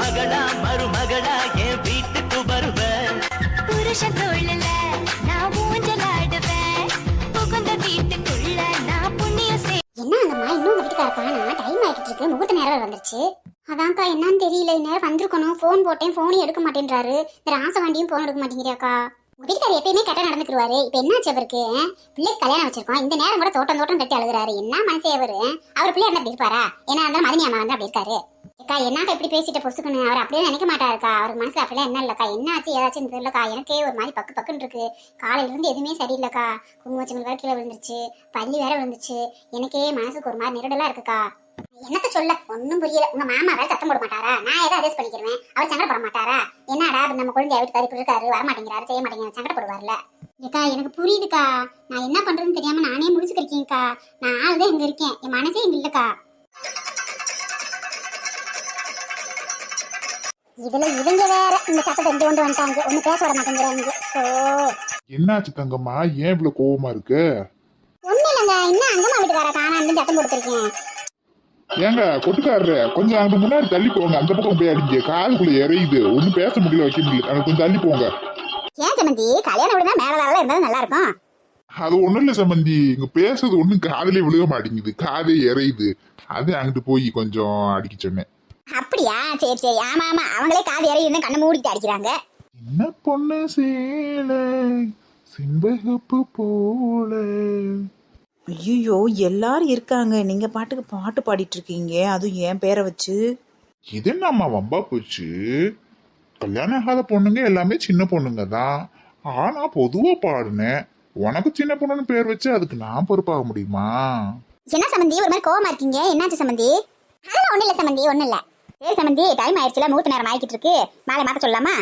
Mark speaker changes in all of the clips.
Speaker 1: மகளா மருமகளா என் வீட்டுக்கு வருவேன்.
Speaker 2: புருஷன் தோழல நான் ஊஞ்சலாடுவேன். புகுந்த வீட்டுக்குள்ள நான் புண்ணியம் செய்.
Speaker 3: என்ன அங்கம்மா இன்னும் வீட்டுக்கார காணா? டைம் ஆகிட்டு இருக்கு, முகூர்த்த நேரம் வந்துருச்சு. அதான்க்கா என்னன்னு தெரியல, நேரம் வந்திருக்கணும். போன் போட்டேன், போனையும் எடுக்க மாட்டேன்றாரு. இந்த ராசவாண்டியும் போன் எடுக்க மாட்டேங்கிறாக்கா. உங்க வீட்டுக்காரர் எப்பயுமே கரெக்டா நடந்துக்குருவாரு. இப்ப என்னாச்சு அவருக்கு? பிள்ளைக்கு கல்யாணம் வச்சிருக்கோம், இந்த நேரம் கூட தோட்டம் தோட்டம் கட்டி அழுகுறாரு. என்ன மனசே அவரு? அவர் பிள்ளை இருந்தா அப்படி இருப்பாரா? ஏன்னா இருந்தாலும் மதினி அம்மா வந்து அப்படி இருக்காரு. அக்கா என்னக்கா இப்படி பேசிட்டு பொசுக்கணும்? அவர் அப்படியே நினைக்க மாட்டாருக்கா. அவருக்கு மனசுல அப்படிலாம் என்ன இல்லக்கா. என்ன ஆச்சு ஏதாச்சும் தெரியலக்கா. எனக்கே ஒரு மாதிரி பக்கு பக்குன்னு இருக்கு. காலையில இருந்து எதுவுமே சரியில்லைக்கா. குங்குமச்சங்கள் வேற கீழே விழுந்துருச்சு, பள்ளி வேற விழுந்துச்சு. எனக்கே மனசுக்கு ஒரு மாதிரி நெருடலா இருக்குக்கா. என்னத்த சொல்ல ஒன்னும் புரியல. உங்க மாமா வேற சத்தம் போட மாட்டாரா? நான் ஏதாவது அட்ஜஸ்ட் பண்ணிக்கிறேன், அவர் சங்கடப்பட மாட்டாரா? என்னடா நம்ம குழந்தைய வீட்டுக்காரி இப்படி இருக்காரு, வர மாட்டேங்கிறாரு, செய்ய மாட்டேங்கிறாரு, சங்கடப்படுவார்ல. ஏக்கா எனக்கு புரியுதுக்கா. நான் என்ன பண்றதுன்னு தெரியாம நானே முடிச்சுக்கிருக்கேன்க்கா. நான் ஆளுதான் இங்க இருக்கேன், என் மனசே இங்க இல்லக்கா. இதுல இவங்க வேற இந்த சத்தத்தை இங்க கொண்டு வந்துட்டாங்க. ஒண்ணு பேச வர மாட்டேங்கிறாங்க.
Speaker 4: என்னாச்சு தங்கம்மா, ஏன் இவ்வளவு கோவமா இருக்கு?
Speaker 3: ஒண்ணு இல்லைங்க, இன்னும் அங்கம்மா வீட்டுக்கார காணான்னு சத்தம் போட்டுருக்கேன்.
Speaker 4: ஏங்க கொட்டுக்காரரு, கொஞ்சம் அங்க முன்னாடி தள்ளி போங்க. அந்த பக்கம் போய் அடிங்க, காதுக்குள்ள இறையுது, ஒன்னும் பேச முடியல, வைக்க முடியல. அங்க கொஞ்சம் தள்ளி போங்க.
Speaker 3: ஏன் சம்பந்தி கல்யாணம் விட மேலதால இருந்தாலும் நல்லா இருக்கும்.
Speaker 4: அது ஒண்ணும் இல்ல சம்பந்தி, இங்க பேசுறது ஒண்ணும் காதலே விழுக மாட்டேங்குது, காதே இறையுது. அது அங்கிட்டு போய் கொஞ்சம் அடிக்க சொன்னேன்.
Speaker 3: அப்படியா? சரி சரி. ஆமா ஆமா, அவங்களே காது இறையுதுன்னு கண்ணை மூடிட்டு அடிக்கிறாங்க.
Speaker 4: என்ன பொண்ணு சேல செண்பகப்பு போல.
Speaker 5: ஐயோ எல்லாரும் இருக்காங்க, நீங்க பாட்டுக்கு பாட்டு பாடிட்டு இருக்கீங்க, அதுவும் என் பேரை வச்சு.
Speaker 4: இது என்னம்மா வம்பா போச்சு? கல்யாணம் ஆகாத பொண்ணுங்க எல்லாமே சின்ன பொண்ணுங்க தான். ஆனா பொதுவா பாடுனேன். உனக்கு சின்ன பொண்ணுன்னு பேர் வச்சு அதுக்கு நான் பொறுப்பாக முடியுமா?
Speaker 3: என்ன சம்பந்தி ஒரு மாதிரி கோவமா இருக்கீங்க? என்னாச்சு சம்பந்தி? அதெல்லாம் ஒண்ணு இல்ல சம்பந்தி, ஒண்ணு இல்ல. சரி சம்பந்தி, டைம் ஆயிடுச்சுல, முகூர்த்த நேரம் ஆகிட்டு இருக்கு, மாலை மாத்த சொல்லலாமா?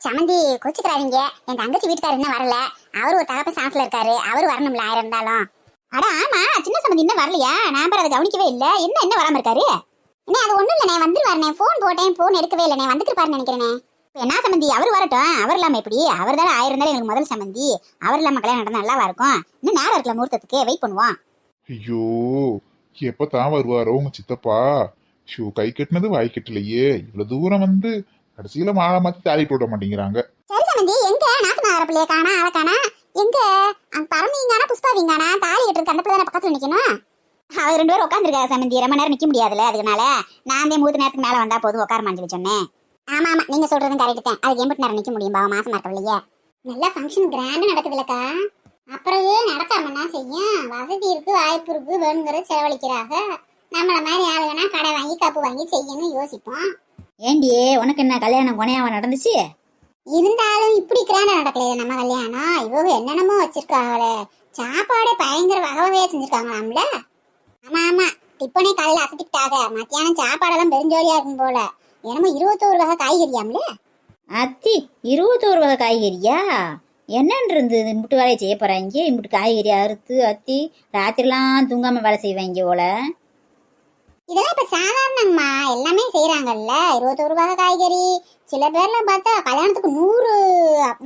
Speaker 3: சம்பந்தி கோச்சுக்கிறாதீங்க, என் தங்கச்சி வீட்டுக்காரர் இன்னும் வரல. அவர் ஒரு தகப்ப சாத்துல இருக்காரு, அவர் வரணும்ல ஆயிரம் இருந்தாலும். அட ஆமா, சின்ன சம்பந்தி இன்னும் வரலையா? நான் பேர் அதை கவனிக்கவே இல்ல. என்ன வராம இருக்காரு? என்ன அது ஒண்ணும் இல்ல, வந்துருவாருனே. போன் போட்டேன், போன் எடுக்கவே இல்ல, வந்துருப்பாருன்னு நினைக்கிறேனே. என்ன சம்பந்தி அவர் வரட்டும், அவர் இல்லாம எப்படி? அவர் தானே ஆயிரம் இருந்தாலும் எனக்கு முதல் சம்பந்தி. அவர் இல்லாம கல்யாணம் நடந்தா நல்லாவா இருக்கும்? இன்னும் நேரம் இருக்கல முகூர்த்தத்துக்கு, வெயிட் பண்ணுவோம்.
Speaker 4: ஐயோ எப்பதான் வருவாரோ உங்க சித்தப்பா? ஷூ கை கட்டினது வாய் கட்டலையே. இவ்வளவு தூரம் வந்து கடைசியில மாலை மாத்தி தாலி போட மாட்டேங்கிறாங்க.
Speaker 3: சரி சம்பந்தி, எங்க நாத்தனார பிள்ளைய காணா, அவ காணா? எங்க அங்க பரமீங்கானா புஷ்பாவிங்கானா? தாலி கட்டுறதுக்கு அந்த பிள்ளை பக்கத்துல நிக்கணும். அவர் ரெண்டு பேரும் உட்காந்துருக்காரு சம்பந்தி, ரொம்ப நேரம் நிக்க முடியாதுல்ல, அதனால நான் முகூர்த்த நேரத்துக்கு மேல வந்தா போதும், உட்காரமான்னு சொல்லி சொன்னேன். ஆமா ஆமா, நீங்க சொல்றதும் கரெக்ட் தான். அதுக்கு எம்பிட்டு நேரம் நிக்க முடியும்? பாவம் மாசமா இருக்கவில்லையே. நல்ல ஃபங்க்ஷன் கிராண்டா நடக்குதுல்லக்கா. அப்புறம் நடக்காமன்னா செய்யும். வசதி இருக்கு, வாய்ப்பு இருக்கு, வேணுங்கிற செலவழிக்கிறாங்க. நம்மள மாதிரி ஆளுங்கன்னா கடை வாங்கி கப்பு வாங்கி செய்யணும் யோசிப்போம்.
Speaker 6: ஏண்டி உனக்கு என்ன கல்யாணம் கொனையாவ நடந்துச்சு?
Speaker 3: இருந்தாலும் இப்படி கிராண்டா நடக்கலையே நம்ம கல்யாணம். இவங்க என்னென்னமோ வச்சிருக்காங்களே, சாப்பாடே பயங்கர வகை வகையா செஞ்சிருக்காங்களாம்ல. ஆமா ஆமா, டிப்பனே காலையில அசத்திக்கிட்டாங்க, மத்தியானம் சாப்பாடெல்லாம் பெருஞ்சோலியா இருக்கும் போல. என்னமோ 21 வகை காய்கறியாம்ல.
Speaker 6: அத்தி 21 வகை காய்கறியா? என்னன்னு இருந்தது? இம்புட்டு வேலையை செய்ய போறாங்க, இம்புட்டு காய்கறி அறுத்து அத்தி ராத்திரிலாம் தூங்காம வேலை செய்வாங்க போல.
Speaker 3: இதெல்லாம் இப்ப சாதாரணம்மா, எல்லாமே செய்யறாங்கல்ல. 21 வகை காய்கறி. சில பேர்லாம் பார்த்தா கல்யாணத்துக்கு 100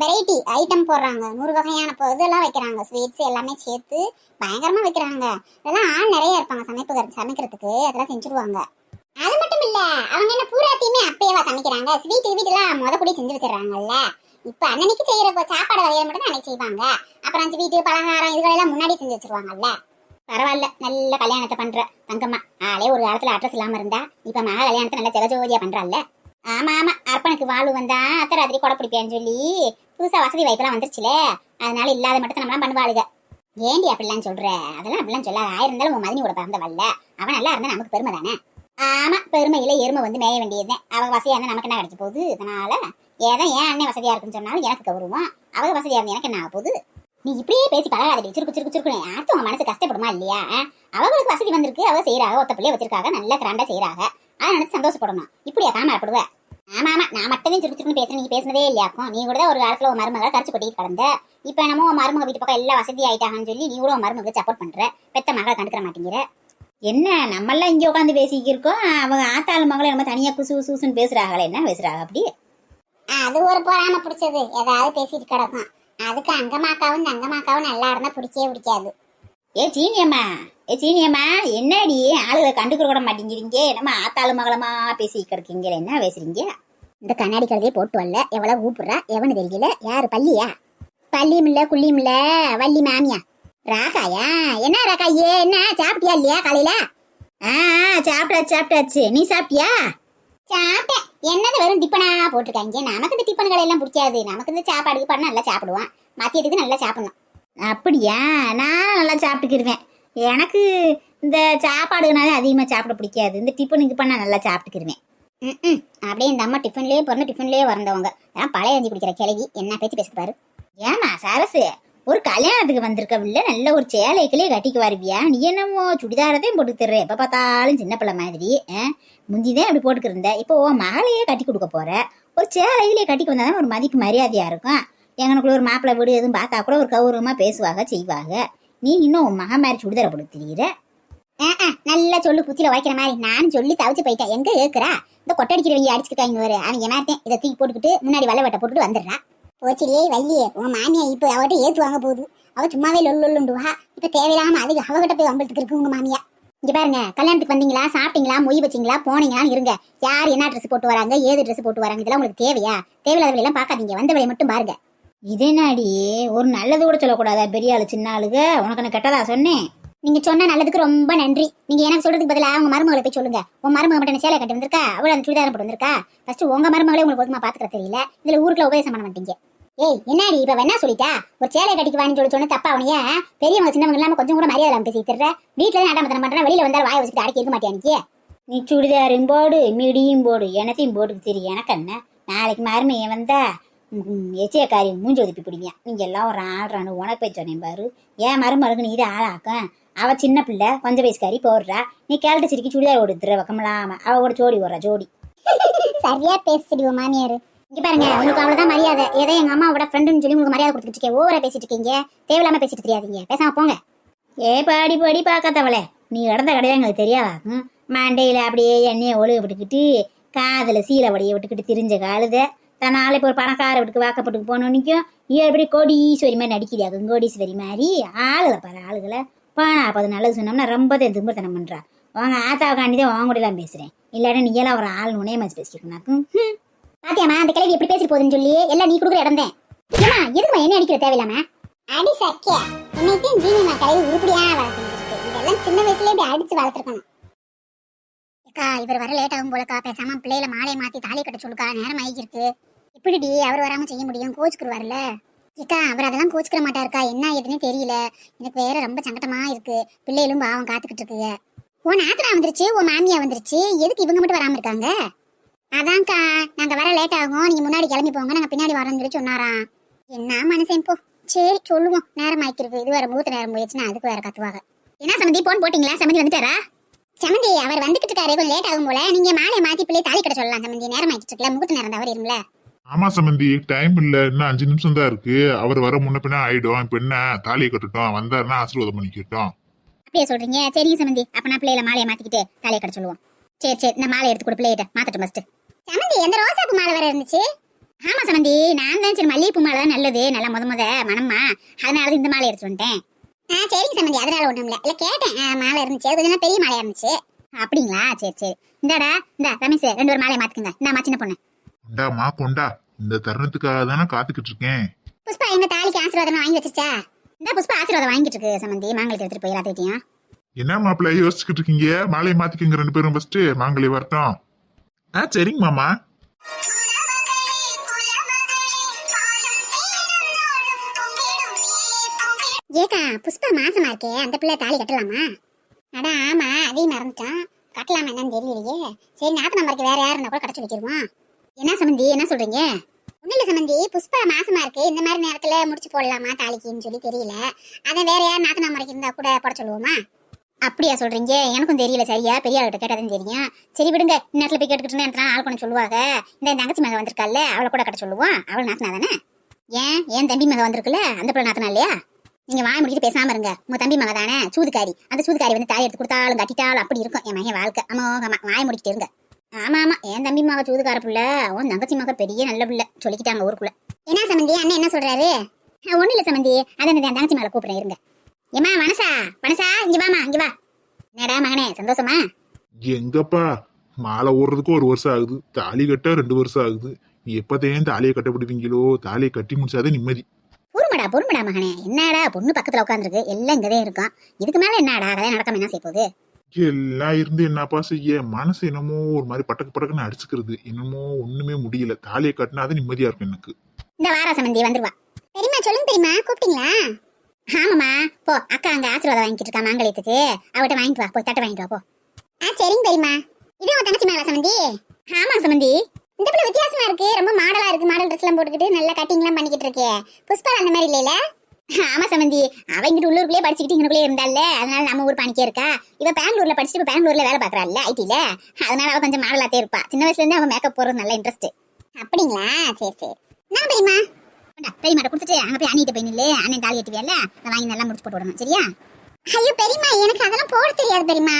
Speaker 3: வெரைட்டி ஐட்டம் போடுறாங்க, 100 வகையான இதெல்லாம் வைக்கிறாங்க, ஸ்வீட்ஸ் எல்லாமே சேர்த்து பயங்கரமா வைக்கிறாங்க. இதெல்லாம் ஆள் நிறைய இருப்பாங்க சமைக்கிறதுக்கு, அதெல்லாம் செஞ்சுருவாங்க. அது மட்டும் இல்ல, அவங்க என்ன பூராத்தையுமே அப்பயேவா சமைக்கிறாங்க? ஸ்வீட் வீட்டுலாம் கூட செஞ்சு வச்சிடறாங்கல்ல. இப்ப அன்னைக்கு செய்யற சாப்பாடு வகையை மட்டும் தான் அன்னைக்கு செய்வாங்க. அப்புறம் ஸ்வீட்டு பலகாரம் இதுகளெல்லாம் முன்னாடி செஞ்சு வச்சிருவாங்கல்ல. பரவாயில்ல, நல்ல கல்யாணத்தை பண்ற தங்கம்மா. ஆளே ஒரு காலத்துல அட்ரஸ் இல்லாம இருந்தா இப்ப மகா கல்யாணத்தை நல்ல ஜெகஜோதியா பண்றாள்ல. ஆமா ஆமா, அப்பனுக்கு வாழ்வு வந்தா அத்தை ராத்திரி கொடை பிடிப்பேன்னு சொல்லி புதுசா வசதி வாய்ப்பெல்லாம் வந்துருச்சுல, அதனால இல்லாத மட்டும் நம்மளாம் பண்ணுவாளுங்க. ஏண்டி அப்படிலாம் சொல்ற? அதெல்லாம் அப்படிலாம் சொல்லாத. ஆயிரம் இருந்தாலும் உன் மதினி கூட பிறந்தவல்ல, அவன் நல்லா இருந்தா நமக்கு பெருமை தானே. ஆமா, பெருமையில எருமை வந்து மேய வேண்டியதுதான். அவ வசதியா இருந்தா நமக்கு என்ன கிடைக்க போகுது? அதனால ஏன் அண்ணன் வசதியா இருக்குன்னு சொன்னாலும் எனக்கு கௌரவம், அவங்க வசதியா இருந்தா எனக்கு என்ன ஆக போகுது? நீ இப்படியே பேசி பழகாதடி, சுருக்கு சுருக்கு சுருக்குன்னு. அடுத்து உன் மனசு கஷ்டப்படுமா இல்லையா? அவங்களுக்கு வசதி வந்திருக்கு, அவ செய்யறாங்க, ஒத்த பிள்ளைய வச்சிருக்காங்க, நல்ல கிராண்டா செய்யறாங்க, அதை நினைச்சு சந்தோஷப்படணும். இப்படியா காமாப்படுவ? ஆமா ஆமா, நான் மட்டும் சுருக்கு சுருக்குன்னு பேசுறேன், நீ பேசுனதே இல்லையாக்கும். நீ கூட ஒரு காலத்துல உன் மருமகளை கரைச்சு கொட்டிட்டு கிடந்த. இப்ப என்னமோ உன் மருமக வீட்டு பக்கம் எல்லாம் வசதி ஆயிட்டாங்கன்னு சொல்லி நீ கூட உன் மருமக சப்போர்ட் பண்ற, பெத்த மகளை கண்டுக்கிற மாட்டேங்கிற.
Speaker 6: என்ன நம்மெல்லாம் இங்க உட்காந்து பேசிக்கிருக்கோம், அவங்க ஆத்தாள் மகளை நம்ம தனியா குசு குசுன்னு பேசுறாங்களே, என்ன பேசுறாங்க அப்படி?
Speaker 3: அது ஒரு பொறாம பிடிச்சது, ஏதாவது பேசிட்டு கிடக்கும். அதுக்கு அங்கமாக்காவும் தங்கமாக்காவும் நல்லா இருந்தா பிடிக்கவே பிடிக்காது.
Speaker 6: ஏ சீனியம்மா, ஏ சீனியம்மா, என்னடி ஆளுகளை கண்டுக்கிற கூட மாட்டேங்கிறீங்க? என்னம்மா ஆத்தாளு மகளமா பேசி கிடக்கீங்க, என்ன பேசுறீங்க?
Speaker 3: இந்த கண்ணாடி கழுதையை போட்டு வரல எவ்வளவு கூப்பிடுறா எவனு தெரியல. யாரு பள்ளியா? பள்ளியும் இல்ல குள்ளியும் இல்ல, வள்ளி மாமியா. ராகாயா? என்ன ராகாயே, என்ன சாப்பிட்டியா இல்லையா காலையில?
Speaker 6: சாப்பிட்டாச்சு. நீ சாப்பிட்டியா?
Speaker 3: சாப்பிட்டேன். என்னது வெறும் டிப்பனா போட்டிருக்காங்க. நமக்கு இந்த டிப்பன்களை எல்லாம் பிடிக்காது. நமக்கு இந்த சாப்பாடு பண்ண நல்லா சாப்பிடுவான். மத்தியத்துக்கு நல்லா சாப்பிடணும்.
Speaker 6: அப்படியா? நான் நல்லா சாப்பிட்டுக்கிருவேன். எனக்கு இந்த சாப்பாடுனாலே அதிகமாக சாப்பிட பிடிக்காது. இந்த டிஃபனுக்கு பண்ணால் நல்லா சாப்பிட்டுக்கிருவேன்.
Speaker 3: அப்படியே இந்த அம்மா டிஃபன்லேயே பிறந்து டிஃபன்லேயே வந்தவங்க. அதான் பழைய அஞ்சி குடிக்கிற கிளவி என்ன பேச்சு பேசி பாரு.
Speaker 6: ஏமா சரசு, ஒரு கல்யாணத்துக்கு வந்திருக்கவில்ல, நல்ல ஒரு சேலைகளே கட்டிக்கு வருவியா? நீ என்னமோ சுடிதாரத்தையும் போட்டு தர்ற, எப்போ பார்த்தாலும் சின்ன பிள்ளை மாதிரி. முந்திதான் அப்படி போட்டுக்கிருந்த, இப்போ மகளையே கட்டி கொடுக்க போற. ஒரு சேலைகளே கட்டிக்கு வந்தாதான் ஒரு மதிப்பு மரியாதையா இருக்கும். எங்கனுக்குள்ள ஒரு மாப்பிள்ளை வீடு எதுவும் பார்த்தா கூட ஒரு கௌரவமா பேசுவாங்க செய்வாங்க. நீ இன்னும் உன் மகன் மாதிரி சுடிதார போட்டு தெரியுற.
Speaker 3: நல்லா சொல்லு குத்தில வைக்கிற மாதிரி. நானும் சொல்லி தவிச்சு போயிட்டேன். எங்க ஏக்குறா? இந்த கொட்டடிக்கிறவங்க அடிச்சுக்கிட்டாங்க வரு. அவங்க ஏமாத்தேன் இதை தூக்கி போட்டுக்கிட்டு முன்னாடி வலை வட்டை போட்டுட்டு வந்துடுறா. போச்சிலே வள்ளியே, உன் மாமியா இப்போ அவட்ட ஏத்து வாங்க போகுது. அவ சும்மாவே லொல்லுண்டுவா. இப்ப தேவையில்லாம அதுக்கு அவகிட்ட போய் வம்பளத்துக்கு இருக்கு உங்க மாமியா. இங்க பாருங்க, கல்யாணத்துக்கு வந்தீங்களா, சாப்பிட்டீங்களா, மொய் வச்சிங்களா, போனீங்களான்னு இருங்க. யார் என்ன ட்ரெஸ் போட்டு வராங்க, ஏது ட்ரெஸ் போட்டு வராங்க, இதெல்லாம் உங்களுக்கு தேவையா? தேவையில்லாத எல்லாம் பாக்காதீங்க, வந்த வேலையை மட்டும் பாருங்க.
Speaker 6: இதேனாடி ஒரு நல்லது கூட சொல்லக்கூடாதா? பெரிய ஆளு சின்ன ஆளுக, உனக்கு நான் கெட்டதா சொன்னேன்?
Speaker 3: நீங்க சொன்ன நல்லதுக்கு ரொம்ப நன்றி. நீங்க எனக்கு சொல்றதுக்கு பதிலா அவங்க மருமகளை போய் சொல்லுங்க. உன் மருமக மட்டும் சேலை கட்டி வந்திருக்கா, அவளை அந்த சுடிதாரம் போட்டு வந்திருக்கா. ஃபர்ஸ்ட் உங்க மருமகளே உங்களுக்கு ஒழுங்கமா பாத்துக்கிற தெரியல, இதுல ஊருக்குள்ள உபதேசம் பண்ண மாட்டீங்க. ஏய் என்னடி இப்ப என்ன சொல்லிட்டா? ஒரு சேலை கட்டிக்கு வாங்கி சொல்லி சொன்ன தப்பா? அவனைய பெரியவங்க சின்னவங்க இல்லாம கொஞ்சம் கூட மரியாதை இல்லாம பேசி தர்ற. வீட்டுல நாட்டாமத்தனம் பண்றா, வெளியில வந்தா வாயை வச்சுட்டு அடக்கி இருக்க மாட்டியா?
Speaker 6: நீ சுடிதாரும் போடு, மிடியும் போடு, எனத்தையும் போட்டுக்கு தெரியும். எனக்கு என்ன, நாளைக்கு மருமையை வந்தா எச்சியக்காரி மூஞ்சி ஒதுப்பி பிடிங்க. நீங்க எல்லாம் ஒரு ஆள்றானு உனக்கு போய் சொன்னேன் பாரு. ஏன் மருமகளுக்கு நீ இதை ஆளாக்க? அவ சின்ன பிள்ளை, கொஞ்சம் வயசுக்காரி போடுறா. நீ கேள்ட்டு சிரிக்கி சுடிதார் ஓடுத்துற வக்கமில்லாம அவ கூட ஜோடி ஓடுறா ஜோடி.
Speaker 3: சரியா பேசிடுவோம் மாமியாரு. இங்க பாருங்க, உங்களுக்கு அவ்வளவுதான் மரியாதை. ஏதோ எங்க அம்மாவோட ஃப்ரெண்டுன்னு சொல்லி உங்களுக்கு மரியாதை கொடுத்துட்டு இருக்கேன். ஓவரா பேசிட்டு இருக்கீங்க, தேவையில்லாம பேசிட்டு தெரியாதீங்க. பேசாம போங்க.
Speaker 6: ஏ பாடி பாடி பார்க்காதவளே, நீ இடந்த கடையா எங்களுக்கு தெரியாதா? மண்டையில அப்படியே எண்ணெயை ஒழுக விட்டுக்கிட்டு, காதுல சீலை வடியை விட்டுக்கிட்டு திரிஞ்ச காலுத தன்னால இப்போ ஒரு பணக்கார வீட்டுக்கு வாக்கப்பட்டுக்கு போனோன்னைக்கும் எப்படி கோடீஸ்வரி மாதிரி நடிக்கிறாங்க. கோடீஸ்வரி மாதிரி ஆளுகளை பாரு, ஆளுகளை பானா. அப்போ அது நல்லது சொன்னோம்னா ரொம்ப திரும்பத்தனம் பண்றா. வாங்க ஆத்தாவுக்காண்டிதான் வாங்க கூட எல்லாம் பேசுறேன். இல்லாட்டா நீ எல்லாம் ஒரு ஆள் நுணைய மாதிரி பேசிக்கணும்.
Speaker 3: பாத்தியாமா அந்த கிளவி எப்படி பேசிட்டு போகுதுன்னு சொல்லி எல்லாம் நீ கொடுக்குற இடம் தான். ஏமா எதுமா என்ன அடிக்கிற தேவையில்லாம? அடி சக்கியா, இன்னைக்கு ஜீனிமா கிளவி உருப்படியா வேலை செஞ்சிருக்கு. இதெல்லாம் சின்ன வயசுல இப்படி அடிச்சு வளர்த்துருக்கணும். அக்கா இவர் வர லேட் ஆகும் போலக்கா, பேசாம பிள்ளையில மாலையை மாத்தி தாலி கட்ட சொல்லுக்கா, நேரம் ஆகிருக்கு. இப்படிடி அவர் வராம செய்ய முடியும்? கோச்சுக்குருவார்ல. ஏக்கா அவர் அதெல்லாம் கோச்சுக்கிற மாட்டாருக்கா. என்ன ஏதுன்னே தெரியல. எனக்கு வேற ரொம்ப சங்கடமா இருக்கு. பிள்ளைகளும் பாவம் காத்துக்கிட்டு இருக்குங்க. உன் ஆத்திரா வந்துருச்சு, உன் மாமியா வந்துருச்சு, எதுக்கு இவங்க மட்டும் வராம இருக்காங்க? அதான்க்கா நாங்க வர லேட் ஆகும், நீங்க முன்னாடி கிளம்பி போங்க, நாங்க பின்னாடி வரோம்னு சொல்லி சொன்னாராம். என்ன மனசேன் போ. சரி சொல்லுவோம், நேரம் ஆயிருக்கு. இது வேற முகூர்த்த நேரம் போயிடுச்சுன்னா அதுக்கு வேற கத்துவாங்க. என்ன சமந்தி போன் போட்டீங்களா? சமந்தி வந்துட்டாரா? சமந்தி அவர் வந்துகிட்டு இருக்காரு, கொஞ்சம் லேட் ஆகும் போல. நீங்க மாலையை மாத்தி பிள்ளை தாலி கட்ட சொல்லலாம் சமந்தி. நேரம் ஆயிட்டு இருக்குல்ல, முகூர்த்த நேரம் தவறு இருங்கள.
Speaker 4: ஆமா சம்பந்தி, டைம் இல்ல, இன்னும் 5 நிமிஷம் தான் இருக்கு. அவர் வர முன்ன பின்ன ஆயிடும். இப்ப என்ன தாலியை கட்டுட்டோம், வந்தாருன்னா ஆசீர்வாதம் பண்ணிக்கிட்டோம்.
Speaker 3: அப்படியே சொல்றீங்க? சரிங்க சமந்தி, அப்ப நான் பிள்ளையில மாலையை மாத்திக்கிட்டு தாலியை கட்ட சொல்லுவோம். சரி இந்த மாலை எடுத்து கொடு, பிள்ளையிட்ட மாத்தட்டும் ஃபர்ஸ்ட். சமந்தி எந்த ரோசாப்பூ மாலை வேற இருந்துச்சு? ஆமா சமந்தி, நான் தான் சரி மல்லிகைப்பூ மாலை தான் நல்லது, நல்லா முத மனம்மா, அதனால இந்த மாலை எடுத்து வந்துட்டேன். சரிங்க சமந்தி, அதனால ஒண்ணும் இல்ல கேட்டேன். மாலை இருந்துச்சு, அது கொஞ்சம் பெரிய மாலையா இருந்துச்சு. அப்படிங்களா? சரி இந்தாடா, இந்த ரமேஷ் 2 ஒரு மாலையை மாத்துக்குங்க. இந்தாமா சின்ன பொண்ணு.
Speaker 4: கொண்டாமா கொண்டா, இந்த தருணத்துக்காக தானே காத்துக்கிட்டு இருக்கேன்.
Speaker 3: புஷ்பா எங்க தாலிக்கு ஆசீர்வாதம் வாங்கி வச்சிருச்சா? இந்த புஷ்பா ஆசீர்வாதம் வாங்கிட்டு இருக்கு சமந்தி. மாங்கலத்தை எடுத்துட்டு போய் எல்லாத்தையும்.
Speaker 4: என்ன மாப்பிள்ள யோசிச்சுக்கிட்டு இருக்கீங்க? மாலையை மாத்திக்கங்க 2 பேரும் ஃபர்ஸ்ட், மாங்கலி வரட்டும். சரிங்க மாமா.
Speaker 3: ஏக்கா புஷ்பா மாசமா இருக்கே, அந்த பிள்ளை தாலி கட்டலாமா? அடா ஆமா, அதையும் மறந்துட்டான். கட்டலாமா என்னன்னு தெரியலையே. சரி நாத்து நம்பருக்கு வேற யாரு இருந்தா கூட கட்ட சொல்லிக்கிருவோம். என்ன சமந்தி என்ன சொல்றீங்க? ஒண்ணு இல்ல சமந்தி, புஷ்பா மாசமா இருக்கு, இந்த மாதிரி நேரத்துல முடிச்சு போடலாமா தாலிக்குன்னு சொல்லி தெரியல. அதை வேற யார் நாத்து நம்பருக்கு இருந்தா கூட போட சொல்லுவோமா? அப்படியா சொல்றீங்க? எனக்கும் தெரியல சரியா, பெரிய ஆள்கிட்ட கேட்டாதான் தெரியும். சரி விடுங்க, நேரத்துல போய் கேட்டுக்கிட்டு இருந்தா ஆள் கொண்டு சொல்லுவாங்க. இந்த தங்கச்சி மக வந்திருக்கால, அவளை கூட கட்ட சொல்லுவோம். அவள் நாத்தினா தானே? ஏன் தம்பி மக வந்திருக்குல்ல, அந்த பிள்ளை நாத்தினா இல்லையா? நீங்க வாய் முடிக்கிட்டு பேசாம இருங்க. உங்க தம்பி மக தானே சூதுக்காரி, அந்த சூதுக்காரி வந்து தாலி எடுத்து கொடுத்தாலும் கட்டிட்டாலும் அப்படி இருக்கும் என் மகன் வாழ்க்கை. ஆமா வாய் முடிக்கிட்டு இருங்க. ஆமா என் தம்பி மக சூதுக்கார பிள்ளை, உன் தங்கச்சி மக பெரிய நல்ல பிள்ளை சொல்லிக்கிட்டாங்க ஊருக்குள்ள. என்ன சமந்தி அண்ணன் என்ன சொல்றாரு? ஒண்ணு இல்ல சமந்தி, அதை என் தங்கச்சி மகளை கூப்பிடுறேன் இருங்க.
Speaker 6: ஏமா மனசா மனசா இங்க வாமா இங்க வா. என்னடா மகனே சந்தோஷமா?
Speaker 4: எங்கப்பா, மாலை ஓடுறதுக்கு 1 வருஷம் ஆகுது, தாலி கட்ட 2 வருஷம் ஆகுது. எப்பதையும் தாலியை கட்டப்படுவீங்களோ? தாலியை கட்டி முடிச்சாதே நிம்மதி.
Speaker 6: பொறுமடா மகனே. என்னடா பொண்ணு பக்கத்துல உட்காந்துருக்கு, எல்லாம் இங்கதான் இருக்கும். இதுக்கு மேல என்னடா கல்யாணம் நடக்காம என்ன செய்ய போகுது?
Speaker 4: எல்லாம் இருந்து என்னப்பா செய்ய, மனசு என்னமோ ஒரு மாதிரி பட்டக்கு பட்டக்குன்னு அடிச்சுக்கிறது. என்னமோ ஒண்ணுமே முடியல. தாலியை கட்டினாதான் நிம்மதியா இருக்கும் எனக்கு.
Speaker 6: இந்த வார சம்பந்தி வந்துருவா.
Speaker 3: பெரியம்மா சொல்லுங்க பெரியம்மா, கூப்பிட்டீங்களா?
Speaker 6: ஆமாம்மா போ, அக்கா அங்க ஆசீர்வாதம் வாங்கிட்டு இருக்கா மாங்கல்யத்துக்கு, அவட்ட வாங்கிட்டு வா. போய் தட்டை வாங்கிட்டு வா போ.
Speaker 3: சரிங்க பெரியம்மா. இது உன் தங்கச்சி மேல சமந்தி?
Speaker 6: ஆமா சம்பந்தி.
Speaker 3: இந்த பிள்ளை வித்தியாசமா இருக்கு, ரொம்ப மாடலா இருக்கு. மாடல் ட்ரெஸ் எல்லாம் போட்டுக்கிட்டு நல்லா கட்டிங் எல்லாம் பண்ணிக்கிட்டு இருக்கே. புஷ்பா அந்த மாதிரி இல்லையில?
Speaker 6: ஆமா சம்பந்தி, அவ இங்கிட்டு உள்ளூருக்குள்ளே படிச்சுக்கிட்டு இங்கனுக்குள்ளே இருந்தால, அதனால நம்ம ஊர் பாணிக்கே இருக்கா. இவ பெங்களூர்ல படிச்சுட்டு இப்ப பெங்களூர்ல வேலை பாக்குறாள்ல ஐடில, அதனால அவ கொஞ்சம் மாடலாத்தே இருப்பா. சின்ன வயசுல இருந்து அவ மேக்கப் போறது நல்ல இன்ட்ரெஸ்ட்.
Speaker 3: அப்படிங்களா? சரி சரி. என்ன பெரியம்மா?
Speaker 6: பெரியமாட்ட கொடுத்துட்டு அங்க போய் அண்ணிட்ட போய் நில்லு. அண்ணன் தாலி கட்டுவியல்ல, அதை வாங்கி நல்லா முடிச்சு போட்டு விடணும் சரியா?
Speaker 3: ஐயோ பெரியம்மா, எனக்கு அதெல்லாம் போட தெரியாது பெரியம்மா.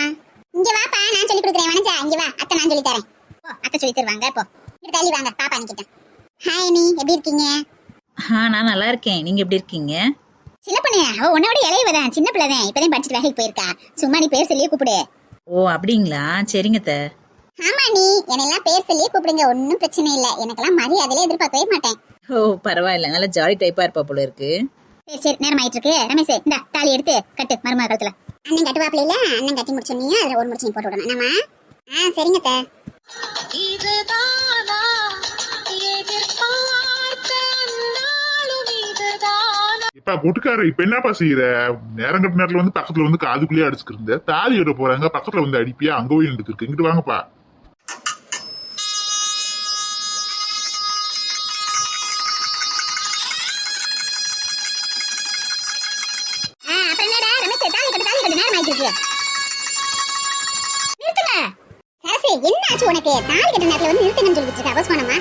Speaker 3: இங்க வாப்பா, நான் சொல்லி கொடுக்குறேன். வனஜா இங்க வா, அத்தை நான் சொல்லி தரேன்.
Speaker 6: போ, அத்தை சொல்லி தருவாங்க போ.
Speaker 3: இங்க தள்ளி வாங்க, பாப்பா நிக்கிட்டேன். ஹாய் நீ எப்படி இருக்கீங்க?
Speaker 5: நான் நல்லா இருக்கேன். நீங்க எப்படி இருக்கீங்க?
Speaker 6: சின்ன பொண்ணு, அவ உன்னோட இளையவதான், சின்ன பிள்ளைதான், இப்பதான் படிச்சுட்டு வேலைக்கு போயிருக்கா. சும்மா நீ பேர் சொல்லியே கூப்பிடு.
Speaker 5: ஓ அப்படிங்களா? சரிங்க த.
Speaker 3: ஆமா நீ என்னெல்லாம் பேர் சொல்லியே கூப்பிடுங்க, ஒன்னும் பிரச்சனை இல்ல. எனக்கெல்லாம் மரியாதையில எதிர்பார்க்கவே மாட்டேன்.
Speaker 5: ஓ பரவாயில்ல, நல்லா ஜாலி டைப்பா இருப்பா போல இருக்கு.
Speaker 6: சரி நேரம் ஆயிட்டு இருக்கு. ரமேஷ் இந்த தாலி எடுத்து கட்டு மருமக கழுத்துல.
Speaker 3: அண்ணன் கட்டுவாப்ல இல்ல, அண்ணன் கட்டி முடிச்சோன்னே அதுல ஒரு முடிச்சு நீ போட்டு விடணும். என்னம்மா? சரிங்க அத்தை.
Speaker 2: இதுதானா எதிர்பார்த்த நாளும் இதுதானா?
Speaker 4: இப்ப கூட்டுக்கார, இப்ப என்னப்பா செய்யற? நேரம் கட்ட நேரத்துல வந்து பக்கத்துல வந்து காதுக்குள்ளேயே அடிச்சுக்கிருந்த. தாலி கட்ட போறாங்க, பக்கத்துல வந்து அடிப்பியா? அங்க போய் நின்று இருக்கு. இங்கிட்டு வாங்கப்பா.
Speaker 6: அப்புறம் என்னடா ரமேஷ், தாலி கட்டு நேரம் ஆயிட்டு இருக்கு. நிறுத்துங்க.
Speaker 3: சரசு என்ன ஆச்சு உனக்கு? தாலி கட்ட நேரத்துல வந்து நிறுத்துங்கன்னு சொல்லிட்டு இருக்க அவசரமா?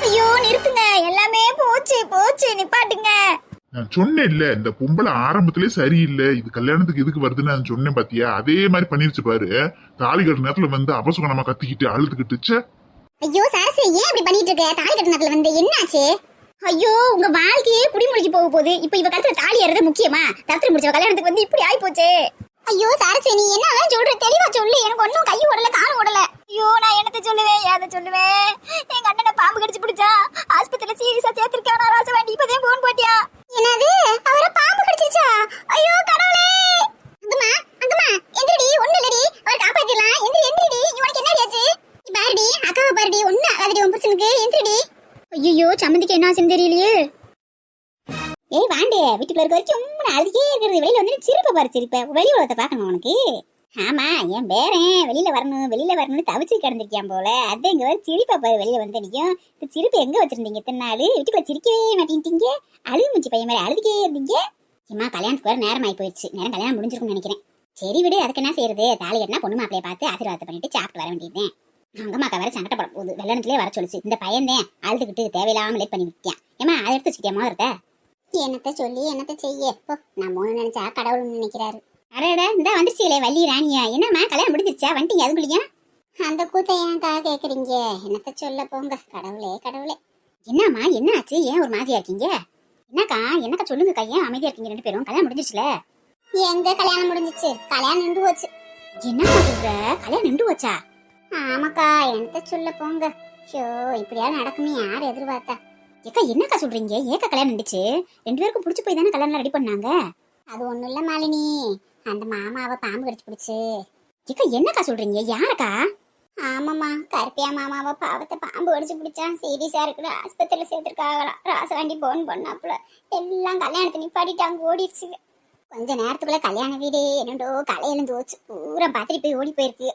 Speaker 6: ஐயோ நிறுத்துங்க, எல்லாமே போச்சு நிப்பாட்டுங்க.
Speaker 4: நான் சொன்னேன் இல்ல, இந்த பொம்பளை ஆரம்பத்திலே சரியில்லை, இது கல்யாணத்துக்கு எதுக்கு வருதுன்னு நான் சொன்னேன் பாத்தியா? அதே மாதிரி பண்ணிருச்சு பாரு. தாலி கட்ட நேரத்துல வந்து அபசகுணமா கத்திக்கிட்டு அழுதுகிட்டுச்சு.
Speaker 3: ஐயோ சரசு, ஏன் இப்படி பண்ணிட்டு இருக்க? தாலி கட்ட நேரத்துல வந்து என்ன ஆச்சு?
Speaker 6: ஐயோ உங்க வாழ்க்கையே குடிமுடிக்கு போக போகுது. இப்ப இவ கழுத்துல தாலி ஏறது முக்கியமா? தத்திரி முடிச்ச கல்யாணத்துக்கு வந்து இப்படி ஆயி போச்சு.
Speaker 3: ஐயோ சரசு, நீ என்ன சொல்ற? தெளிவா சொல்லு. எனக்கு ஒன்னும் கை ஓடல, காலும் ஓடல.
Speaker 6: ஐயோ நான் என்னத்த சொல்லுவேன், ஏத சொல்லுவேன்? எங்க அண்ணனை பாம்பு கடிச்சு பிடிச்சா, ஆஸ்பத்திரியில சீரியஸா சேர்த்திருக்கானா ராசவாண்டி, இப்பதான் போன் போட்டியா?
Speaker 3: என்னது? அவரை பாம்பு கடிச்சிருச்சா? ஐயோ கடவுளே! அங்கம்மா அங்கம்மா எந்திரடி, ஒண்ணு இல்லடி, அவரை காப்பாத்திடலாம். எந்திரடி, உனக்கு என்னடி ஆச்சு? பாருடி, அக்காவை பாருடி, ஒண்ணு ஆகாதடி உன் புருஷனுக்கு. எந்திரடி.
Speaker 6: ஐயோ சம்மந்திக்கு என்ன ஆச்சுன்னு தெரியலையே. ஏய் வாண்டே, வீட்டுக்குள்ள இருக்க வரைக்கும் அழுதுகே இருக்கிறது, வெளியில வந்து சிரிப்பை பாரு சிரிப்ப. வெளி உலகத்தை பாக்கணும் உனக்கு. ஆமா என் பேரன் வெளியில வரணும்னு தவிச்சு கிடந்திருக்கியான் போல. அது இங்க வந்து சிரிப்பா பாரு வெளியில வந்து அடிக்கும். இந்த சிரிப்பு எங்க வச்சிருந்தீங்க இத்தனை நாள்? வீட்டுக்குள்ள சிரிக்கவே மாட்டேங்கிட்டீங்க, அழுது மூச்சு பையன் மாதிரி அழுதுகே இருந்தீங்க. ஏமா கல்யாணத்துக்கு வேற நேரம் ஆகி போயிடுச்சு, நேரம் கல்யாணம் முடிஞ்சிருக்கும்னு நினைக்கிறேன். சரி விடு, அதுக்கு என்ன செய்யறது? தாலி கட்டினா பொண்ணு மாப்பிளைய பார்த்து ஆசீர்வாதத்தை பண்ணிட்டு சாப்பிட்டு வர வேண்டியதுதான். அங்கம்மாக்கா வேற சங்கடப்பட போகுது, வெள்ளனத்திலே வர சொல்லிச்சு. இந்த பையன்தான் அழுதுகிட்டு தேவையில்லாம லேட் பண்ணி விட்டான். ஏமா அதை எடுத்து வச்சுக்கியா மோதிரத்தை?
Speaker 3: என்னத்த சொல்லி என்னத்த செய்ய? நம்ம ஒண்ணு நினைச்சா கடவுள் நினைக்கிறாரு.
Speaker 6: அடடா இந்த வந்துருச்சுங்களே வள்ளி ராணியா. என்னம்மா கல்யாணம் முடிஞ்சிருச்சா? வந்துட்டீங்க அதுக்குள்ளயா?
Speaker 3: அந்த கூத்த ஏன்க்கா கேக்குறீங்க? என்னத்த சொல்ல போங்க. கடவுளே கடவுளே.
Speaker 6: என்னம்மா என்ன ஆச்சு? ஏன் ஒரு மாதிரியா இருக்கீங்க? என்னக்கா சொல்லுங்க. ஏன் அமைதியா இருக்கீங்க ரெண்டு பேரும்? கல்யாணம் முடிஞ்சிச்சுல?
Speaker 3: எங்க கல்யாணம் முடிஞ்சிச்சு? கல்யாணம் நின்று போச்சு.
Speaker 6: என்னம்மா சொல்ற? கல்யாணம் நின்று போச்சா?
Speaker 3: ஆமாக்கா, என்னத்த சொல்ல போங்க. ஷோ, இப்படியா நடக்குமே யார் எதிர்பார்த்தா?
Speaker 6: ஏக்கா என்னக்கா சொல்றீங்க? ஏக்கா கல்யாணம் நின்றுச்சு? ரெண்டு பேருக்கும் பிடிச்சி போய் தானே கல்யாணம் ரெடி பண்ணாங்க.
Speaker 3: அது ஒண்ணும் இல்ல மாலினி, அந்த மாமாவை பாம்பு கடிச்சு பிடிச்சு.
Speaker 6: ஏக்கா என்னக்கா சொல்றீங்க? யாரக்கா?
Speaker 3: ஆமாம்மா, கருப்பியா மாமாவை பாவத்தை பாம்பு கடிச்சு பிடிச்சான். சீரியஸா இருக்குது, ஆஸ்பத்திரியில சேர்த்துருக்காங்களாம். ராசவாண்டி போன் பண்ணாப்புல எல்லாம் கல்யாணத்தை நிப்பாட்டிட்டாங்க, ஓடிடுச்சு. கொஞ்ச நேரத்துக்குள்ள கல்யாண வீடு என்னண்டோ களை எழுந்து போச்சு, பூரா பாத்திரி போய் ஓடி போயிருக்கு.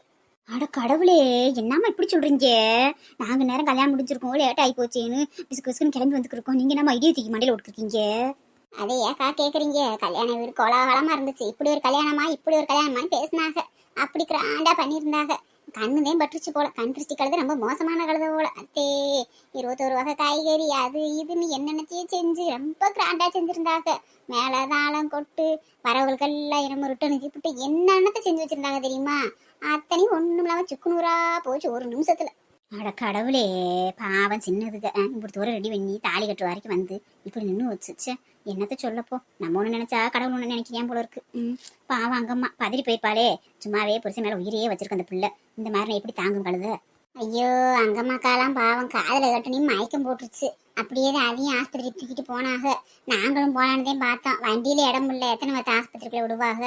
Speaker 6: அட கடவுளே, என்னம்மா இப்படி சொல்றீங்க? நாங்க நேரம் கல்யாணம் முடிஞ்சிருக்கோம், லேட் ஆகி போச்சேன்னு பிசுக்கு பிசுக்குன்னு கிளம்பி வந்துருக்கோம். நீங்க நம்ம ஐடியா தூக்கி மண்டையில விட்டுருக்கீங்க.
Speaker 3: அதே ஏக்கா கேக்குறீங்க? கல்யாண வீடு கோலாகலமா இருந்துச்சு. இப்படி ஒரு கல்யாணமான்னு பேசினாங்க. அப்படி கிராண்டா பண்ணியிருந்தாங்க. கண்ணுதான் பட்டுருச்சு போல. கண் திருஷ்டி கழுது ரொம்ப மோசமான கழுத போல. அத்தே 21 வகை காய்கறி அது இதுன்னு என்னென்னத்தையும் செஞ்சு ரொம்ப கிராண்டா செஞ்சிருந்தாங்க. மேல தாளம் கொட்டு வரவர்களுக்கெல்லாம் என்னமோ ரிட்டர்னு கிப்பிட்டு என்னென்னத்தை செஞ்சு வச்சிருந்தாங்க தெரியுமா? அத்தனையும் ஒண்ணும் இல்லாம சுக்குநூறா போச்சு ஒரு நிமிஷத்துல.
Speaker 6: அட கடவுளே, பாவம் சின்னதுக்கு இப்படி தூரம் ரெடி பண்ணி தாலி கட்டுற வரைக்கும் வந்து இப்படி நின்று வச்சுச்சு. என்னத்த சொல்லப்போ, நம்ம ஒன்று நினைச்சா கடவுள் ஒன்று நினைக்கிறேன் போல இருக்கு. பாவம் அங்கம்மா பதறி போயிருப்பாளே. சும்மாவே புருஷன் மேல உயிரையே வச்சிருக்க அந்த பிள்ளை. இந்த மாதிரி நான் எப்படி தாங்கும் கழுத.
Speaker 3: ஐயோ அங்கம்மாக்காலாம் பாவம் காதுல கட்டுனி மயக்கம் போட்டுருச்சு. அப்படியே தான் அதையும் ஆஸ்பத்திரி தூக்கிட்டு போனாங்க. நாங்களும் போனானதே பார்த்தோம். வண்டியில இடம் இல்லை, எத்தனை பேர்த்த ஆஸ்பத்திரிக்குள்ள விடுவாங்க.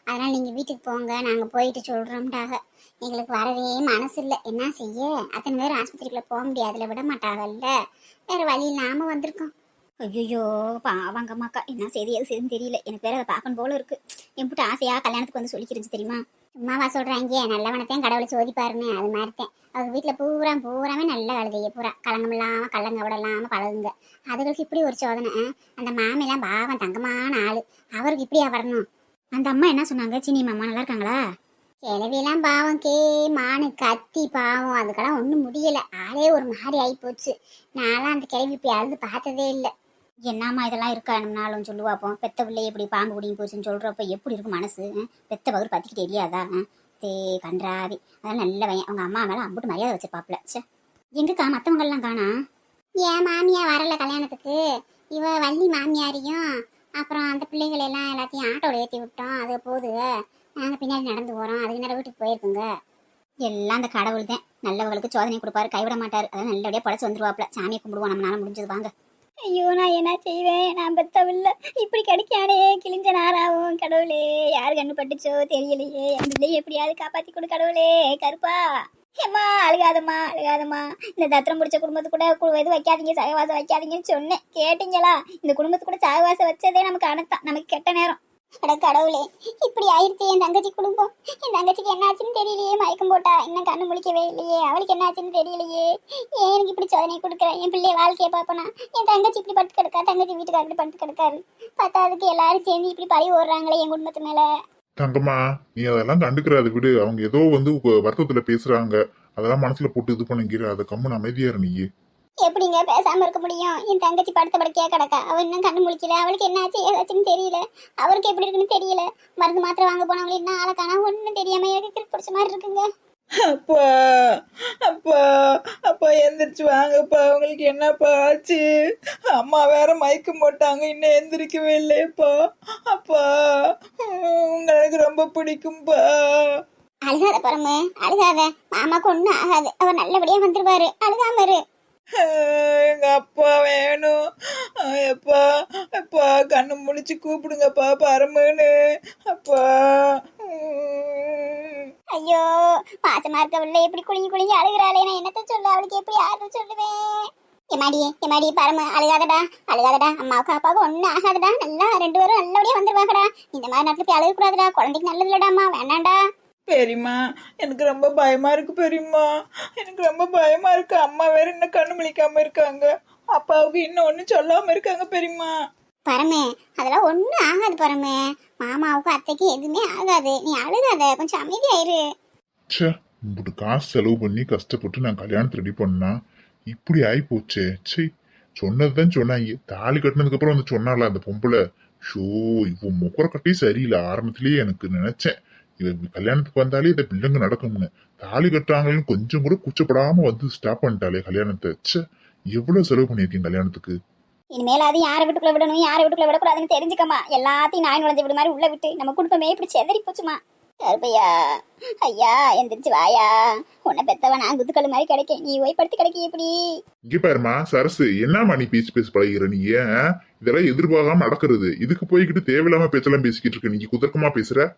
Speaker 3: அதனால நீங்க வீட்டுக்கு போங்க, நாங்க போயிட்டு சொல்றோம்டாக. எங்களுக்கு வரவே மனசு இல்லை, என்ன செய்ய? அத்தனை பேர் ஆஸ்பத்திரிக்குள்ள போக முடியாதுல, விட மாட்டாங்கல்ல. வேற வழி இல்லாம வந்திருக்கோம்.
Speaker 6: ஐயோ பாவங்கம்மாக்கா, என்ன செய்தி எது செய்துன்னு தெரியல. எனக்கு வேற அதை பார்க்கணும் போல இருக்கு. என்கிட்ட ஆசையா கல்யாணத்துக்கு வந்து சொல்லிக்கிருந்துச்சு தெரியுமா.
Speaker 3: சும்மாவா சொல்றாங்க, நல்லவனத்தையும் கடவுளை சோதிப்பாருன்னு. அது மாதிரிதான் அவங்க வீட்டுல பூராமே நல்ல கழுதைய பூரா கலங்கம் இல்லாம கள்ளங்க விடலாம பழகுங்க. அதுகளுக்கு இப்படி ஒரு சோதனை. அந்த மாமெல்லாம் பாவம் தங்கமான ஆளு, அவருக்கு இப்படியா வரணும்?
Speaker 6: அந்த அம்மா என்ன சொன்னாங்க? சீனி மாமா நல்லா இருக்காங்களா?
Speaker 3: கிளவியெல்லாம் பாவம் மானு கத்தி பாவம், அதுக்கெல்லாம் ஒண்ணும் முடியல. ஆளே ஒரு மாதிரி ஆகி போச்சு. நான்லாம் அந்த கிளவி இப்படி அழுது பார்த்ததே இல்லை.
Speaker 6: என்னம்மா இதெல்லாம் இருக்கானுனாலும் சொல்லுவாப்போம். பெத்த பிள்ளை எப்படி பாம்பு குடியும் போச்சுன்னு சொல்றப்ப எப்படி இருக்கும் மனசு? பெத்த பகுர் பத்திக்கிட்டு தெரியாதா? தே கன்றாவி. அதெல்லாம் நல்ல பையன். அவங்க அம்மா மேல அம்புட்டு மரியாதை வச்சிருப்பாப்ல. சே, எங்கக்கா மத்தவங்க எல்லாம் காணா?
Speaker 3: ஏன் மாமியா வரல கல்யாணத்துக்கு? இவ வள்ளி மாமியாரையும் அப்புறம் அந்த பிள்ளைகள் எல்லாம் எல்லாத்தையும் ஆட்டோட ஏற்றி விட்டோம். அது போகுது, நாங்க பின்னாடி நடந்து போறோம். அதுக்கு நேரம் வீட்டுக்கு போயிருக்குங்க.
Speaker 6: எல்லாம் அந்த கடவுள் தான் நல்லவங்களுக்கு சோதனை கொடுப்பாரு, கைவிட மாட்டாரு. அதான் நல்லபடியா படைச்சு வந்துருவாப்ல. சாமியை கும்பிடுவோம், நம்மளால முடிஞ்சது. வாங்க. ஐயோ நான் என்ன செய்வேன்? நான் பெத்தவில்லை, இப்படி கிடைக்கானே, கிழிஞ்ச நாராவும். கடவுளே, யாரு கண்ணு பட்டுச்சோ தெரியலையே. என் பிள்ளையை எப்படியாவது காப்பாத்தி கொடு கடவுளே. கருப்பா ஏம்மா அழுகாதம்மா அழுகாதம்மா. இந்த தத்திரம் பிடிச்ச குடும்பத்து கூட எது வைக்காதீங்க, சகவாசம் வைக்காதீங்கன்னு சொன்னேன், கேட்டீங்களா? இந்த குடும்பத்து கூட சகவாசம் வச்சதே நமக்கு அனத்தான், நமக்கு கெட்ட நேரம்.
Speaker 3: அட கடவுளே, இப்படி ஆயிடுச்சு என் தங்கச்சி குடும்பம். என் தங்கச்சிக்கு என்னாச்சுன்னு தெரியலையே. மயக்கம் போட்டா இன்னும் கண்ணு முழிக்கவே இல்லையே. அவளுக்கு என்னாச்சுன்னு தெரியலையே. ஏன் எனக்கு இப்படி சோதனை கொடுக்குறேன்? என் பிள்ளைய வாழ்க்கையை பார்ப்பனா? என் தங்கச்சி இப்படி படுத்து கிடக்கா, தங்கச்சி வீட்டுக்கார இப்படி படுத்து கிடக்காரு. பத்தாவதுக்கு எல்லாரும் சேர்ந்து இப்படி பழி ஓடுறாங்களே என் குடும்பத்து மேல.
Speaker 4: தங்கம்மா, நீ அதெல்லாம் கண்டுக்கிறாத விடு. அவங்க ஏதோ வருத்தத்துல பேசுறாங்க, அதெல்லாம் மனசுல போட்டு இது பண்ணுங்கிற. அதை கம்முன்னு அமைதியா இரு. நீயே
Speaker 3: எப்படிங்க பேசாம இருக்க முடியும்? என் தங்கச்சி படுத்த படுக்கையா கிடக்கா. அவ இன்னும் கண்ணு முழிக்கல. அவளுக்கு என்னாச்சு ஏதாச்சுன்னு தெரியல. அவருக்கு எப்படி இருக்குன்னு தெரியல. மருந்து மாத்திரை வாங்க போனவங்க என்ன ஆளக்கானா ஒன்னும் தெரியாம எனக்கு கிரிக் பிடிச்ச மாதிரி இருக்குங்க.
Speaker 5: அப்பா அப்பா அப்பா எந்திரிச்சு வாங்கப்பா. உங்களுக்கு என்னப்பா ஆச்சு? அம்மா வேற மயக்கம் போட்டாங்க, இன்னும் எந்திரிக்கவே இல்லையப்பா. அப்பா உங்களுக்கு ரொம்ப பிடிக்கும்பா.
Speaker 3: அழுகாத பரமு, அழுகாத. மாமாக்கு ஒண்ணும் ஆகாது, அவர் நல்லபடியா வந்துருவாரு. அழுகாம இரு.
Speaker 5: எங்க அப்பா வேணும். எப்பா அப்பா கண்ணு முழிச்சு கூப்பிடுங்கப்பா பரமுன்னு. அப்பா
Speaker 3: ஐயோ பாசமா இருக்கவில்லை, எப்படி குளிஞ்சு அழுகிறாளே. நான் என்னத்த சொல்ல? அவளுக்கு எப்படி ஆறுதல் சொல்லுவேன்? எமாடி பரம, அழுகாதடா அழுகாதடா. அம்மாவுக்கு அப்பாவுக்கு ஒன்னும் ஆகாதடா. நல்லா ரெண்டு பேரும் நல்லபடியா வந்துருவாங்கடா. இந்த மாதிரி நேரத்துல போய் அழுகக்கூடாதுடா. குழந்தைக்கு நல்லது இல்லடாமா, வேணாண்டா.
Speaker 5: பெரியம்மா எனக்கு ரொம்ப பயமா இருக்கு. பெரியம்மா எனக்கு ரொம்ப பயமா இருக்கு. அம்மா வேற இன்னும் கண்ணு முழிக்காம இருக்காங்க, அப்பாவுக்கு இன்னும் ஒன்னும் சொல்லாம இருக்காங்க. பெரியம்மா
Speaker 3: பரமே, அதெல்லாம் ஒன்னும் ஆகாது பரமே. மாமாவுக்கும் அத்தைக்கும் எதுவுமே ஆகாது. நீ அழுகாத, கொஞ்சம் அமைதியாயிரு.
Speaker 4: ச்சே, இப்படி காசு செலவு பண்ணி கஷ்டப்பட்டு நான் கல்யாணத்தை ரெடி பண்ணா இப்படி ஆகி போச்சே. சே, சொன்னதுதான் சொன்னாங்க. தாலி கட்டினதுக்கு அப்புறம் வந்து சொன்னால அந்த பொம்பளை. ஷோ, இவ முகர கட்டி சரியில்லை. ஆரம்பத்திலேயே எனக்கு நினைச்சேன் இவ கல்யாணத்துக்கு வந்தாலே இதை பிள்ளைங்க நடக்கும்னு. தாலி கட்டுறாங்கன்னு கொஞ்சம் கூட கூச்சப்படாம வந்து ஸ்டாப் பண்ணிட்டாலே கல்யாணத்தை. ச்சே, எவ்வளவு செலவு பண்ணிருக்கீங்க கல்யாணத்துக்கு.
Speaker 6: இனிமேல் அது யாரை வீட்டுக்குள்ள விடணும், யாரை வீட்டுக்குள்ள விடக்கூடாதுன்னு தெரிஞ்சுக்கமா. எல்லாத்தையும் நாய் நுழைஞ்சு விடு மாதிரி உள்ள விட்டு நம்ம குடும்பமே இப்படி செதறி போச்சுமா. கருப்பையா, ஐயா எந்திரிச்சு வாயா. உன்னை பெத்தவன் நான் குத்துக்கல் மாதிரி கிடைக்கேன், நீ போய் படுத்து கிடைக்க இப்படி.
Speaker 4: இங்க பாருமா சரசு, என்னமா நீ பேசி பழகிற? நீ ஏன் இதெல்லாம் எதிர்பார்க்காம நடக்கிறது? இதுக்கு போய்கிட்டு தேவையில்லாம பேச்செல்லாம் பேசிக்கிட்டு இருக்க. நீங்க குதர்க்கமா பேசுற.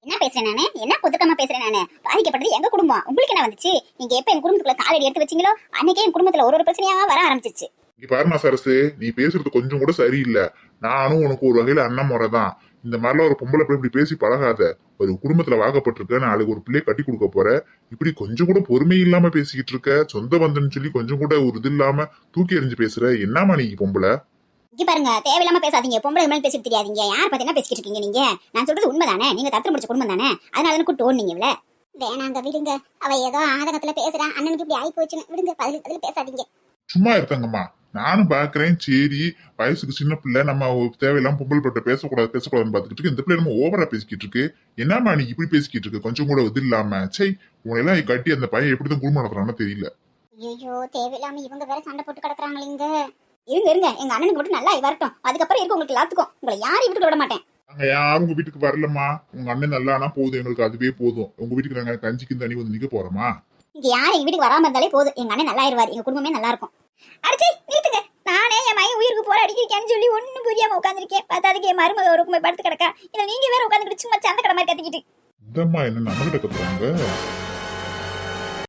Speaker 6: என்ன பேசுறேன் நானு? என்ன குதர்க்கமா பேசுறேன் நானு? பாதிக்கப்பட்டது எங்க குடும்பம். உங்களுக்கு என்ன வந்துச்சு? நீங்க எப்ப என் குடும்பத்துக்குள்ள காலடி எடுத்து வச்சீங்களோ அன்னைக்கே என் குடும்பத்துல ஒரு பிரச்சனையா வர ஆரம்பிச்சிச்சு.
Speaker 4: இங்க பாருமா சரசு, நீ பேசுறது கொஞ்சம் கூட சரியில்லை. நானும் உனக்கு ஒரு வகையில அண்ணன் முறை தான். இந்த மாதிரிலாம் ஒரு பொம்பளை இப்படி பேசி பழகாத. ஒரு குடும்பத்துல வாக்கப்பட்டிருக்க, நாளைக்கு ஒரு பிள்ளைய கட்டி கொடுக்க போற. இப்படி கொஞ்சம் கூட பொறுமை இல்லாம பேசிக்கிட்டு இருக்க. சொந்த பந்தன்னு சொல்லி கொஞ்சம் கூட ஒரு இது இல்லாம தூக்கி எறிஞ்சு பேசுற. என்னமா நீ பொம்பளை?
Speaker 6: இங்க பாருங்க, தேவையில்லாம பேசாதீங்க. பொம்பளை மேல பேசிட்டு தெரியாதீங்க. யார் பத்தி என்ன பேசிக்கிட்டு இருக்கீங்க நீங்க? நான் சொல்றது உண்மைதானே? நீங்க தத்திரம் முடிச்ச குடும்பம் தானே? அதனால கூட்டு ஓடுனீங்கல்ல.
Speaker 3: வேணாங்க விடுங்க. அவ ஏதோ ஆதகத்துல பேசுறான். அண்ணனுக்கு இப்படி ஆகி போச்சுன்னு விடுங்க. பதில் பேசாதீங்க.
Speaker 4: சும்மா இருக்காங்கம்மா, நானும் பாக்குறேன். சரி, வயசுக்கு சின்ன பிள்ளை, நம்ம தேவையில்லாம பொம்பளை பட்ட பேசக்கூடாதுன்னு பாத்துக்கிட்டு இருக்கு. இந்த பிள்ளை நம்ம ஓவரா பேசிக்கிட்டு இருக்கு. என்னம்மா நீ இப்படி பேசிக்கிட்டு இருக்கு? கொஞ்சம் கூட இது இல்லாம. சை, உனையெல்லாம் கட்டி அந்த பையன் எப்படிதான் குடும்பம் நடத்துறான்னு தெரியல.
Speaker 3: ஐயோ தேவையில்லாம இவங்க வேற சண்டை போட்டு கிடக்குறாங்களே இங்க.
Speaker 6: இருங்க எங்க அண்ணனுக்கு மட்டும் நல்லா வரட்டும், அதுக்கப்புறம் இருக்கு உங்களுக்கு எல்லாத்துக்கும். உங்களை யாரையும் வீட்டுக்கு விட மாட்டேன்.
Speaker 4: நாங்க யாரும் உங்க வீட்டுக்கு வரலம்மா. உங்க அண்ணன் நல்லானா போதும், எங்களுக்கு அதுவே போதும். உங்க வீட்டுக்கு நாங்க கஞ்சிக்கு தண்ணி வந்து நிக்க போறோமா?
Speaker 6: இங்க யாரும் எங்க வீட்டுக்கு வராம இருந்தாலே போதும், எங்க அண்ணன் நல்லா ஆயிருவாரு, எங்க குடும்பமே நல்லா இருக்கும். அடிச்சே நிறுத்துங்க. நானே என் மகன் உயிருக்கு போற அடிக்கிறேன்னு சொல்லி ஒன்னும் புரியாம உட்காந்துருக்கேன். பார்த்தாதுக்கு என் மருமக ஒரு போய் படுத்து கிடக்கா. இல்ல நீங்க வேற உட்காந்துக்கிட்டு சும்மா சண்டை கடை மாதிரி கத்திக்கிட்டு.
Speaker 4: இந்தம்மா என்ன நம்ம கிட்ட கத்துறாங்க?